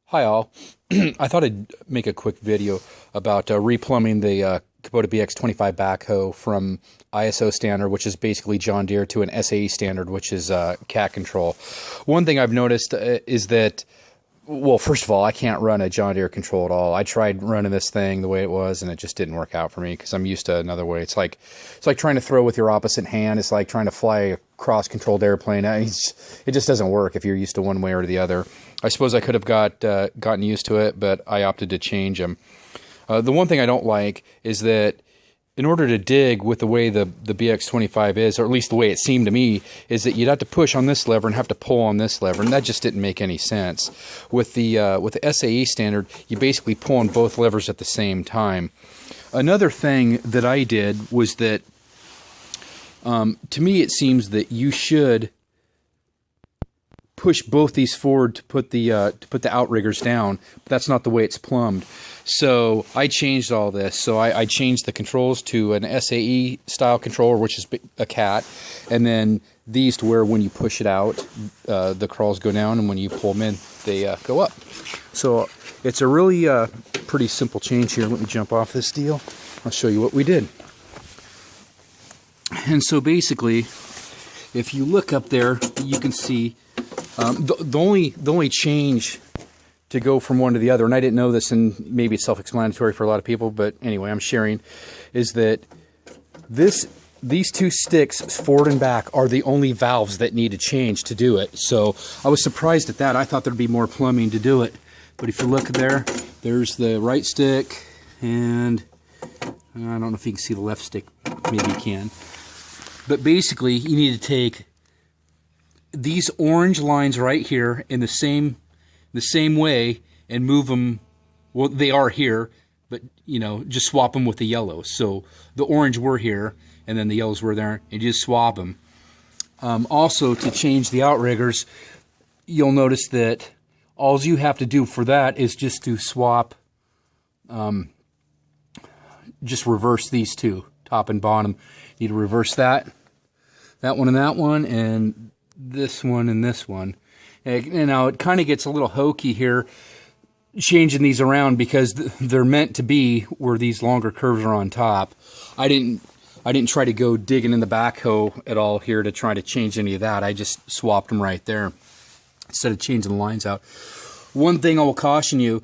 Hi all. I thought I'd make a quick video about replumbing the Kubota BX25 backhoe from ISO standard, which is basically John Deere, to an SAE standard, which is CAT control. One thing I've noticed is that, well, first of all, I can't run a John Deere control at all. I tried running this thing the way it was, and it just didn't work out for me because I'm used to another way. It's like trying to throw with your opposite hand. It's like trying to fly a cross-controlled airplane. It just doesn't work if you're used to one way or the other. I suppose I could have gotten used to it, but I opted to change them. The one thing I don't like is that in order to dig with the way the BX25 is, or at least the way it seemed to me, is that you'd have to push on this lever and have to pull on this lever, and that just didn't make any sense. With the SAE standard, you basically pull on both levers at the same time. Another thing that I did was that, to me it seems that you should push both these forward to put the outriggers down, but that's not the way it's plumbed. So I changed all this. So I changed the controls to an SAE style controller, which is a CAT, and then these to where when you push it out, the crawls go down, and when you pull them in, they go up. So it's a really pretty simple change here. Let me jump off this deal. I'll show you what we did. And so basically, if you look up there, you can see the only change to go from one to the other, and I didn't know this, and maybe it's self-explanatory for a lot of people, but anyway, I'm sharing, is that these two sticks forward and back are the only valves that need to change to do it. So I was surprised at that. I thought there'd be more plumbing to do it, but if you look there, there's the right stick, and I don't know if you can see the left stick. Maybe you can. But basically, you need to take these orange lines right here in the same way and move them. Well, they are here, but you know, just swap them with the yellows. So the orange were here, and then the yellows were there, and you just swap them. Also, to change the outriggers, you'll notice that all you have to do for that is just to swap, just reverse these two, top and bottom. You need to reverse that one and that one, and this one and this one. And now it kind of gets a little hokey here changing these around because they're meant to be where these longer curves are on top. I didn't try to go digging in the backhoe at all here to try to change any of that. I just swapped them right there instead of changing the lines out. One thing I will caution you,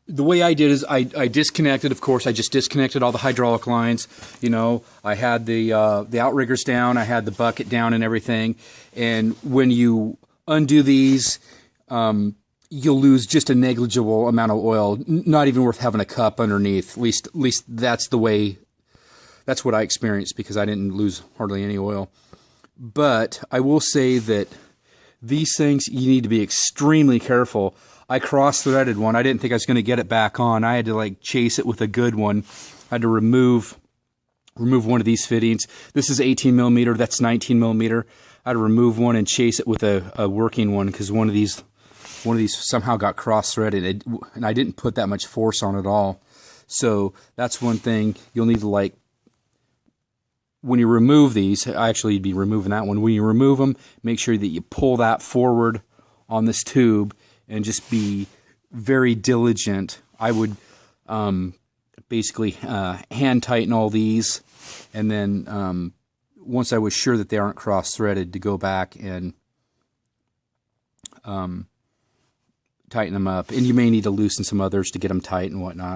the way I did is I disconnected, of course, I just disconnected all the hydraulic lines. You know, I had the outriggers down, I had the bucket down and everything. And when you undo these, you'll lose just a negligible amount of oil, not even worth having a cup underneath. At least that's the way, that's what I experienced, because I didn't lose hardly any oil. But I will say that these things, you need to be extremely careful. I cross-threaded one. I didn't think I was going to get it back on. I had to like chase it with a good one. I had to remove one of these fittings. This is 18 millimeter. That's 19 millimeter. I had to remove one and chase it with a working one because one of these somehow got cross-threaded, and I didn't put that much force on it at all. So that's one thing you'll need to, like, when you remove these, actually you'd be removing that one. When you remove them, make sure that you pull that forward on this tube and just be very diligent. I would basically hand tighten all these, and then once I was sure that they aren't cross-threaded, to go back and tighten them up. And you may need to loosen some others to get them tight and whatnot.